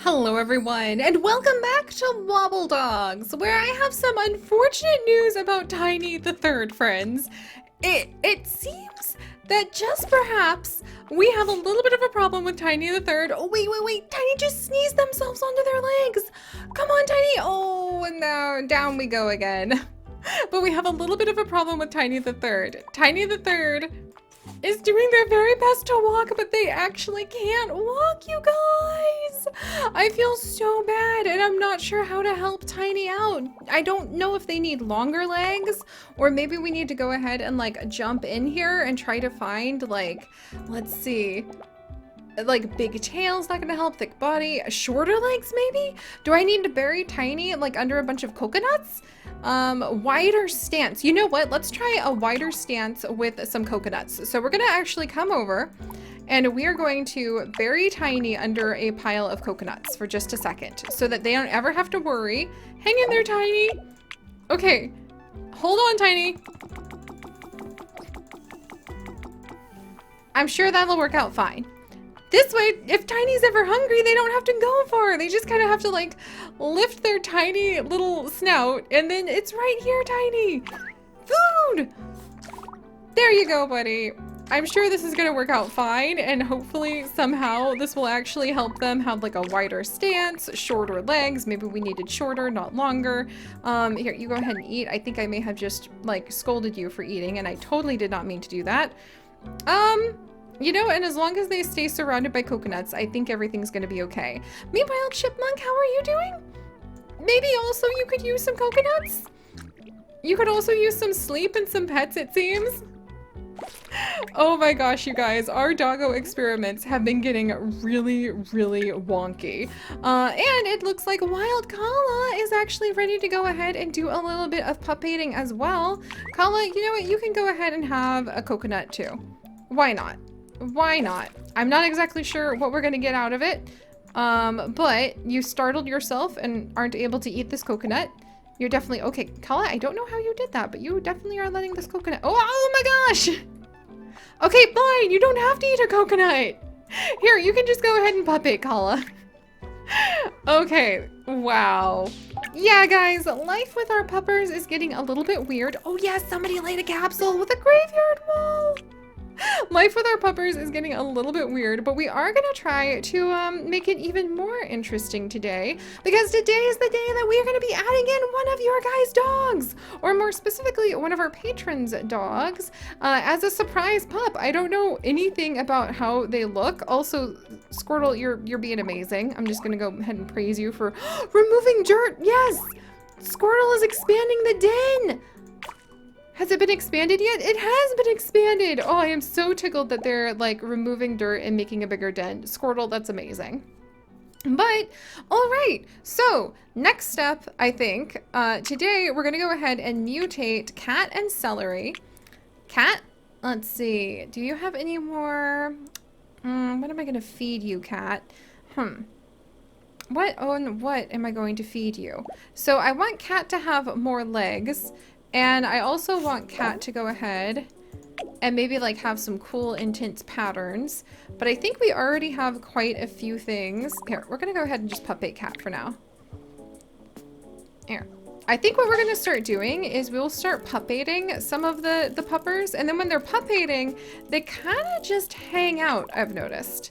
Hello everyone, and welcome back to Wobbledogs, where I have some unfortunate news about Tiny the Third, friends. It seems that just perhaps we have a little bit of a problem with Tiny the Third. Oh, wait, Tiny just sneezed themselves onto their legs. Come on, Tiny. Oh, and now down we go again. But we have a little bit of a problem with Tiny the Third. Tiny the Third is doing their very best to walk, but they actually can't walk, you guys. I feel so bad, and I'm not sure how to help Tiny out. I don't know if they need longer legs, or maybe we need to go ahead and like jump in here and try to find like, let's see, like big tail's not gonna help, thick body, shorter legs maybe? Do I need to bury Tiny like under a bunch of coconuts? Wider stance. You know what? Let's try a wider stance with some coconuts. So we're gonna actually come over and we are going to bury Tiny under a pile of coconuts for just a second so that they don't ever have to worry. Hang in there, Tiny. Okay, hold on, Tiny. I'm sure that'll work out fine. This way, if Tiny's ever hungry, they don't have to go far. They just kind of have to like lift their tiny little snout and then it's right here, Tiny. Food! There you go, buddy. I'm sure this is gonna work out fine and hopefully somehow this will actually help them have like a wider stance, shorter legs. Maybe we needed shorter, not longer. Here, you go ahead and eat. I think I may have just like scolded you for eating and I totally did not mean to do that. You know, and as long as they stay surrounded by coconuts, I think everything's gonna be okay. Meanwhile, Chipmunk, how are you doing? Maybe also you could use some coconuts? You could also use some sleep and some pets, it seems. Oh my gosh, you guys, our doggo experiments have been getting really wonky. And it looks like Wild Kala is actually ready to go ahead and do a little bit of puppating as well. Kala, you know what? You can go ahead and have a coconut too. Why not? Why not? I'm not exactly sure what we're gonna get out of it, but you startled yourself and aren't able to eat this coconut. You're definitely, okay, Kala, I don't know how you did that, but you definitely are letting this coconut, oh my gosh! Okay, fine, you don't have to eat a coconut! Here, you can just go ahead and puppet, Kala. Okay, wow. Yeah, guys, life with our puppers is getting a little bit weird. Oh yes, somebody laid a capsule with a graveyard wall! Life with our puppers is getting a little bit weird, but we are gonna try to make it even more interesting today, because today is the day that we are gonna be adding in one of your guys' dogs, or more specifically, one of our patrons' dogs, as a surprise pup. I don't know anything about how they look. Also, Squirtle, you're being amazing. I'm just gonna go ahead and praise you for removing dirt. Yes, Squirtle is expanding the den. Has it been expanded yet? It has been expanded! Oh, I am so tickled that they're like removing dirt and making a bigger den. Squirtle, that's amazing. But, alright, so next step, I think, today we're gonna go ahead and mutate Cat and Celery. Cat, let's see, do you have any more? What am I gonna feed you, Cat? What am I going to feed you? So I want Cat to have more legs. And I also want Cat to go ahead and maybe like have some cool intense patterns. But I think we already have quite a few things. Here, we're gonna go ahead and just puppet Cat for now. Here. I think what we're gonna start doing is we'll start puppating some of the puppers. And then when they're puppating, they kind of just hang out, I've noticed.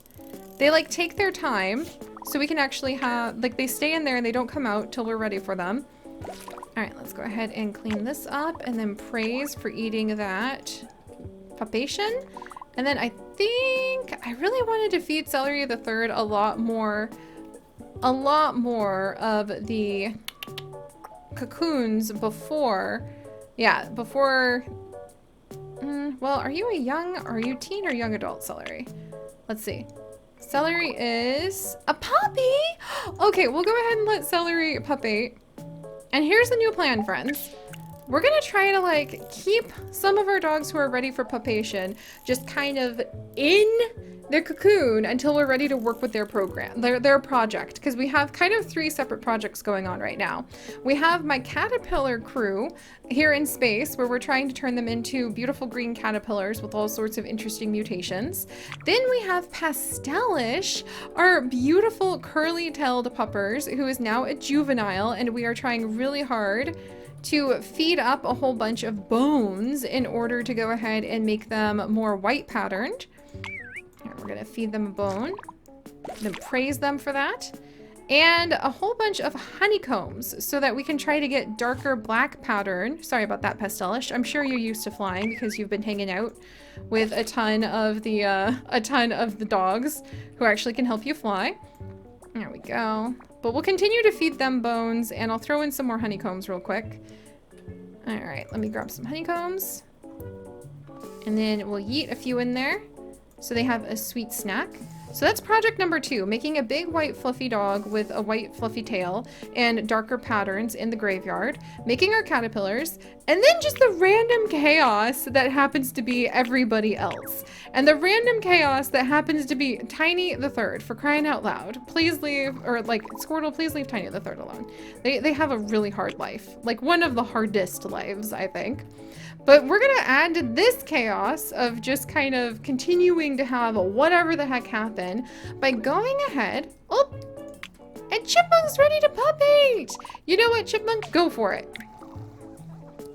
They like take their time so we can actually have, like they stay in there and they don't come out till we're ready for them. All right, let's go ahead and clean this up and then praise for eating that pupation. And then I think I really wanted to feed Celery the Third a lot more of the cocoons before, well, are you are you teen or young adult, Celery? Let's see. Celery is a puppy. Okay, we'll go ahead and let Celery puppate. And here's the new plan, friends. we're gonna try to like keep some of our dogs who are ready for pupation just kind of in their cocoon until we're ready to work with their program, their project, because we have kind of 3 separate projects going on right now. We have my caterpillar crew here in space where we're trying to turn them into beautiful green caterpillars with all sorts of interesting mutations. Then we have Pastelish, our beautiful curly-tailed puppers, who is now a juvenile, and we are trying really hard to feed up a whole bunch of bones in order to go ahead and make them more white patterned. Here, we're gonna feed them a bone, then praise them for that. And a whole bunch of honeycombs so that we can try to get darker black pattern. Sorry about that, Pastelish. I'm sure you're used to flying because you've been hanging out with a ton of the dogs who actually can help you fly. There we go. But we'll continue to feed them bones, and I'll throw in some more honeycombs real quick. All right, let me grab some honeycombs. And then we'll yeet a few in there so they have a sweet snack. So that's project number 2, making a big white fluffy dog with a white fluffy tail and darker patterns in the graveyard, making our caterpillars, and then just the random chaos that happens to be everybody else. And the random chaos that happens to be Tiny the Third, for crying out loud. Please leave, or like, Squirtle, please leave Tiny the Third alone. They have a really hard life. Like, one of the hardest lives, I think. But we're gonna add to this chaos of just kind of continuing to have whatever the heck happen by going ahead. Oh, and Chipmunk's ready to pupate. You know what, Chipmunk? Go for it.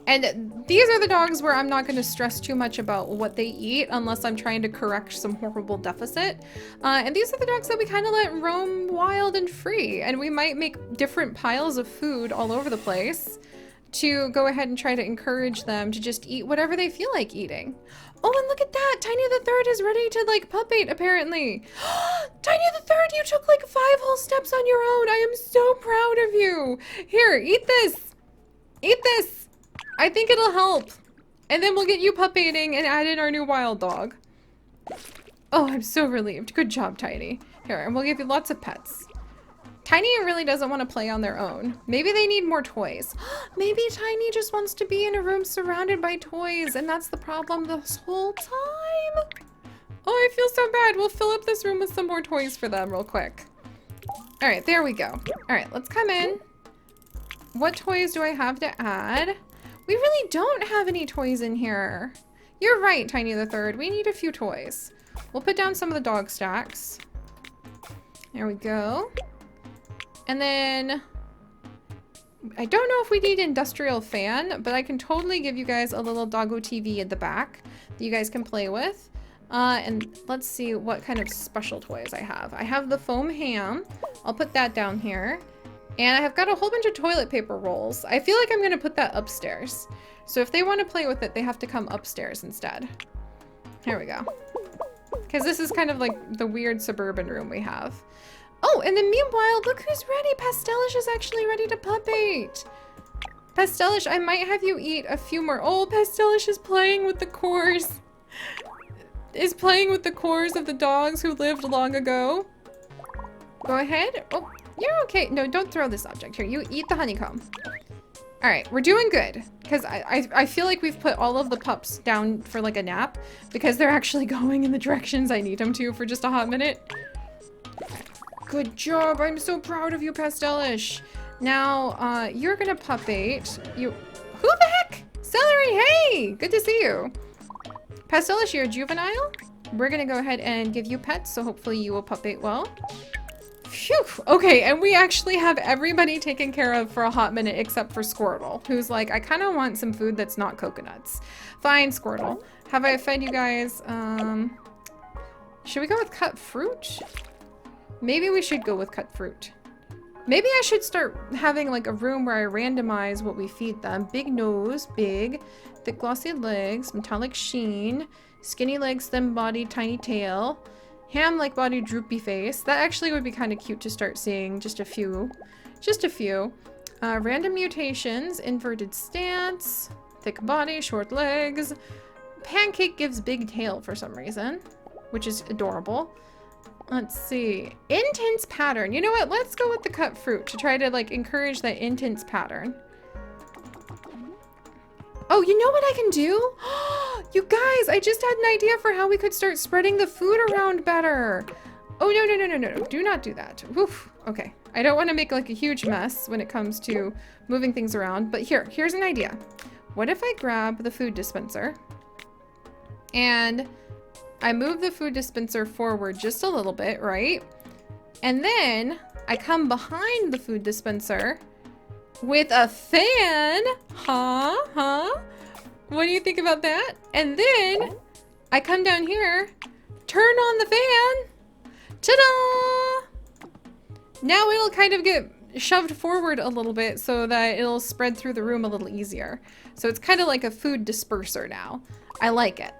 And these are the dogs where I'm not going to stress too much about what they eat unless I'm trying to correct some horrible deficit. And these are the dogs that we kind of let roam wild and free. And we might make different piles of food all over the place to go ahead and try to encourage them to just eat whatever they feel like eating. Oh, and look at that! Tiny the Third is ready to, like, pupate, apparently. Tiny the Third, you took, like, 5 whole steps on your own. I am so proud of you. Here, eat this. Eat this. I think it'll help. And then we'll get you pupating and add in our new wild dog. Oh, I'm so relieved. Good job, Tiny. Here, and we'll give you lots of pets. Tiny really doesn't want to play on their own. Maybe they need more toys. Maybe Tiny just wants to be in a room surrounded by toys, and that's the problem this whole time. Oh, I feel so bad. We'll fill up this room with some more toys for them real quick. All right, there we go. All right, let's come in. What toys do I have to add? We really don't have any toys in here. You're right, Tiny the Third. We need a few toys. We'll put down some of the dog stacks. There we go. And then, I don't know if we need industrial fan, but I can totally give you guys a little doggo TV at the back that you guys can play with. And let's see what kind of special toys I have. I have the foam ham. I'll put that down here. And I've got a whole bunch of toilet paper rolls. I feel like I'm gonna put that upstairs. So if they want to play with it, they have to come upstairs instead. Here we go. Because this is kind of like the weird suburban room we have. Oh, and then meanwhile, look who's ready. Pastelish is actually ready to pupate. Pastelish, I might have you eat a few more. Oh, Pastelish is playing with the cores. Is playing with the cores of the dogs who lived long ago. Go ahead. Oh, you're okay. No, don't throw this object here. You eat the honeycomb. All right, we're doing good. Because I feel like we've put all of the pups down for like a nap because they're actually going in the directions I need them to for just a hot minute. Good job. I'm so proud of you, Pastelish. Now, you're gonna pupate. Who the heck? Seri, hey! Good to see you. Pastelish, you're a juvenile. We're gonna go ahead and give you pets, so hopefully you will pupate well. Phew. Okay, and we actually have everybody taken care of for a hot minute except for Squirtle, who's like, I kind of want some food that's not coconuts. Fine, Squirtle. Have I fed you guys? Should we go with cut fruit? Maybe we should go with cut fruit. Maybe I should start having like a room where I randomize what we feed them. Big nose, big, thick glossy legs, metallic sheen, skinny legs, thin body, tiny tail, ham-like body, droopy face. That actually would be kind of cute to start seeing just a few. Just a few. Random mutations, inverted stance, thick body, short legs. Pancake gives big tail for some reason, which is adorable. Let's see. Intense pattern. You know what? Let's go with the cut fruit to try to like encourage that intense pattern. Oh, you know what I can do? You guys, I just had an idea for how we could start spreading the food around better. Oh, no, no, no, no, no, no. Do not do that. Oof. Okay. I don't want to make like a huge mess when it comes to moving things around, but here's an idea. What if I grab the food dispenser and I move the food dispenser forward just a little bit, right? And then I come behind the food dispenser with a fan. Huh? What do you think about that? And then I come down here, turn on the fan. Ta-da! Now it'll kind of get shoved forward a little bit so that it'll spread through the room a little easier. So it's kind of like a food disperser now. I like it.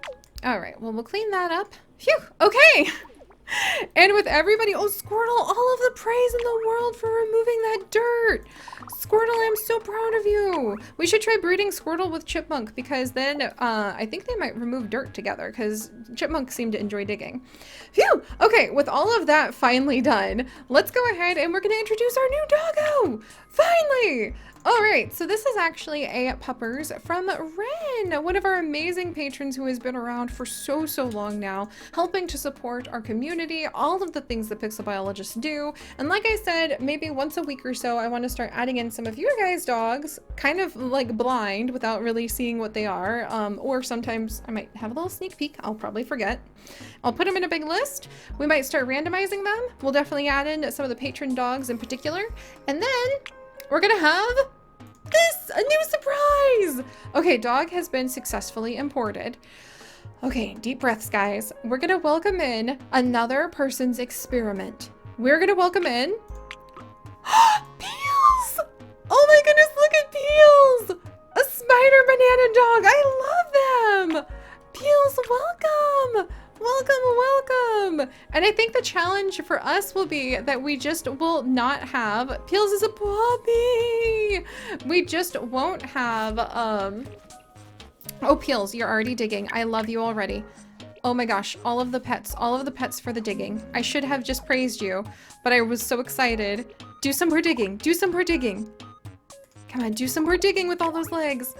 All right, well, we'll clean that up. Phew, okay. And with everybody, oh, Squirtle, all of the praise in the world for removing that dirt. Squirtle, I'm so proud of you. We should try breeding Squirtle with Chipmunk because then I think they might remove dirt together because Chipmunk seem to enjoy digging. Phew, okay, with all of that finally done, let's go ahead and we're gonna introduce our new doggo. Finally. All right, so this is actually a puppers from Ren, one of our amazing patrons who has been around for so long now, helping to support our community, all of the things that Pixel Biologists do. And like I said, maybe once a week or so, I want to start adding in some of your guys' dogs, kind of like blind without really seeing what they are. Or sometimes I might have a little sneak peek. I'll probably forget. I'll put them in a big list. We might start randomizing them. We'll definitely add in some of the patron dogs in particular. And then we're gonna have a new surprise. Okay, dog has been successfully imported. Okay, deep breaths, guys. We're gonna welcome in another person's experiment. We're gonna welcome in Peels. Oh my goodness, look at Peels. A spider banana dog. I love them. Peels, welcome. Welcome. And I think the challenge for us will be that we just will not have, Peels is a puppy. We just won't have, oh, Peels, you're already digging. I love you already. Oh my gosh, all of the pets for the digging. I should have just praised you, but I was so excited. Do some more digging. Come on, do some more digging with all those legs.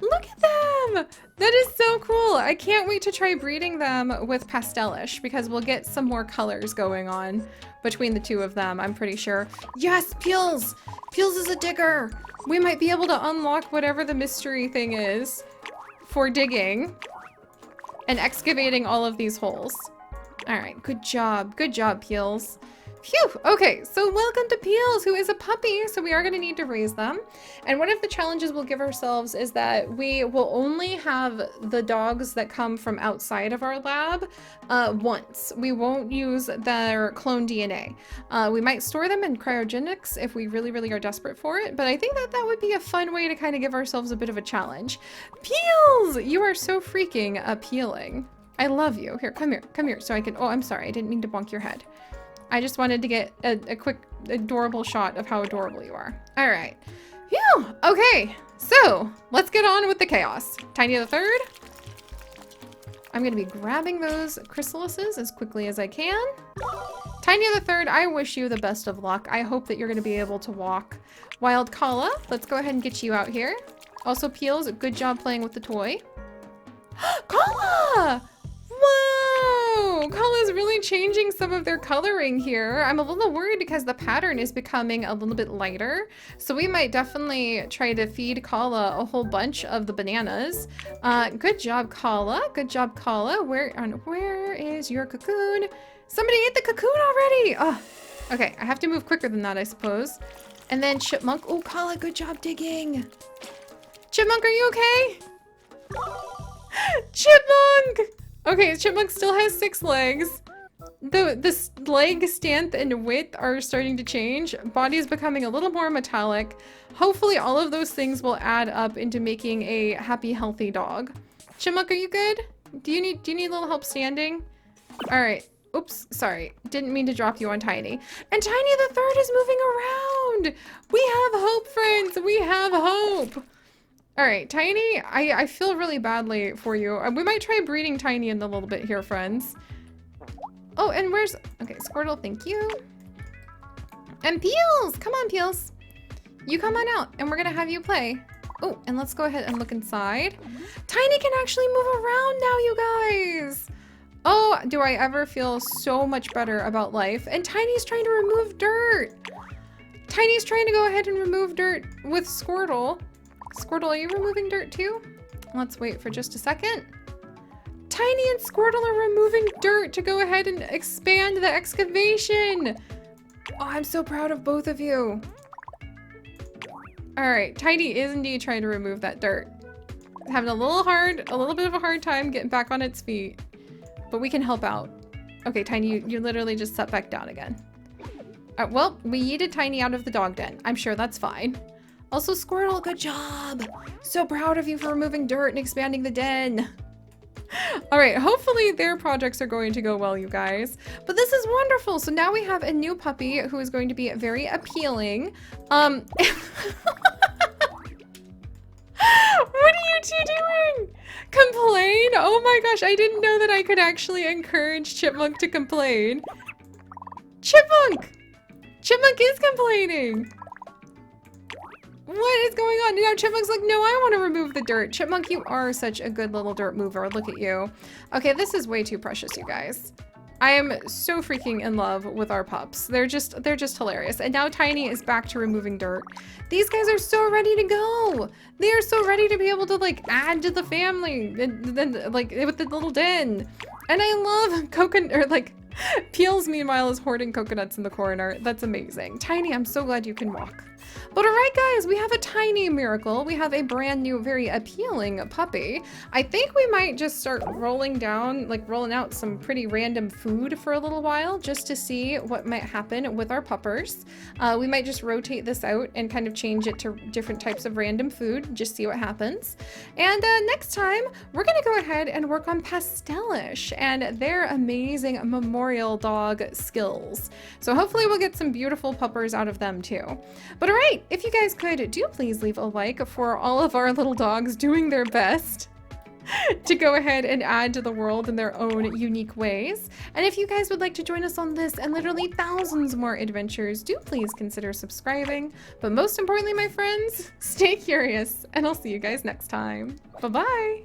Look at them! That is so cool. I can't wait to try breeding them with Pastelish because we'll get some more colors going on between the two of them, I'm pretty sure. Yes, Peels! Peels is a digger! We might be able to unlock whatever the mystery thing is for digging and excavating all of these holes. All right, good job, Peels. Phew, okay, so welcome to Peels, who is a puppy, so we are going to need to raise them. And one of the challenges we'll give ourselves is that we will only have the dogs that come from outside of our lab once. We won't use their clone DNA. We might store them in cryogenics if we really are desperate for it, but I think that would be a fun way to kind of give ourselves a bit of a challenge. Peels, you are so freaking appealing. I love you. Here, come here, so I can, oh, I'm sorry, I didn't mean to bonk your head. I just wanted to get a quick, adorable shot of how adorable you are. All right. Phew. Okay, so let's get on with the chaos. Tiny the Third. I'm going to be grabbing those chrysalises as quickly as I can. Tiny the Third, I wish you the best of luck. I hope that you're going to be able to walk. Wild Kala, let's go ahead and get you out here. Also, Peels, good job playing with the toy. Kala! Whoa! Kala's really changing some of their coloring here. I'm a little worried because the pattern is becoming a little bit lighter. So we might definitely try to feed Kala a whole bunch of the bananas. Good job, Kala. Good job, Kala. Where is your cocoon? Somebody ate the cocoon already! Oh, okay, I have to move quicker than that, I suppose. And then Chipmunk. Oh, Kala, good job digging. Chipmunk, are you okay? Chipmunk! Okay, Chipmunk still has 6 legs. The leg stance and width are starting to change. Body's becoming a little more metallic. Hopefully all of those things will add up into making a happy, healthy dog. Chipmunk, are you good? Do you need a little help standing? All right. Oops, sorry. Didn't mean to drop you on Tiny. And Tiny the Third is moving around. We have hope, friends. We have hope. All right, Tiny, I feel really badly for you. We might try breeding Tiny in a little bit here, friends. Oh, and where's... Okay, Squirtle, thank you. And Peels! Come on, Peels. You come on out, and we're going to have you play. Oh, and let's go ahead and look inside. Tiny can actually move around now, you guys. Oh, do I ever feel so much better about life. And Tiny's trying to remove dirt. Tiny's trying to go ahead and remove dirt with Squirtle. Squirtle, are you removing dirt too? Let's wait for just a second. Tiny and Squirtle are removing dirt to go ahead and expand the excavation. Oh, I'm so proud of both of you. All right, Tiny is indeed trying to remove that dirt. Having a little bit of a hard time getting back on its feet, but we can help out. Okay, Tiny, you literally just sat back down again. Well, we yeeted Tiny out of the dog den. I'm sure that's fine. Also, Squirtle, good job. So proud of you for removing dirt and expanding the den. All right, hopefully their projects are going to go well, you guys. But this is wonderful. So now we have a new puppy who is going to be very appealing. What are you two doing? Complain? Oh my gosh, I didn't know that I could actually encourage Chipmunk to complain. Chipmunk! Chipmunk is complaining. What is going on? Now Chipmunk's like, no, I want to remove the dirt. Chipmunk, you are such a good little dirt mover. Look at you. Okay, this is way too precious, you guys. I am so freaking in love with our pups. They're just hilarious. And now Tiny is back to removing dirt. These guys are so ready to go. They are so ready to be able to like add to the family, then like with the little den. And I love coconut, or like Peels meanwhile is hoarding coconuts in the corner. That's amazing. Tiny, I'm so glad you can walk. But all right, guys, we have a tiny miracle. We have a brand new, very appealing puppy. I think we might just start rolling out some pretty random food for a little while just to see what might happen with our puppers. We might just rotate this out and kind of change it to different types of random food, just see what happens. And next time, we're gonna go ahead and work on Pastelish and their amazing memorial dog skills. So hopefully we'll get some beautiful puppers out of them too. But all right, if you guys could, do please leave a like for all of our little dogs doing their best to go ahead and add to the world in their own unique ways. And if you guys would like to join us on this and literally thousands more adventures, do please consider subscribing. But most importantly, my friends, stay curious, and I'll see you guys next time. Bye-bye.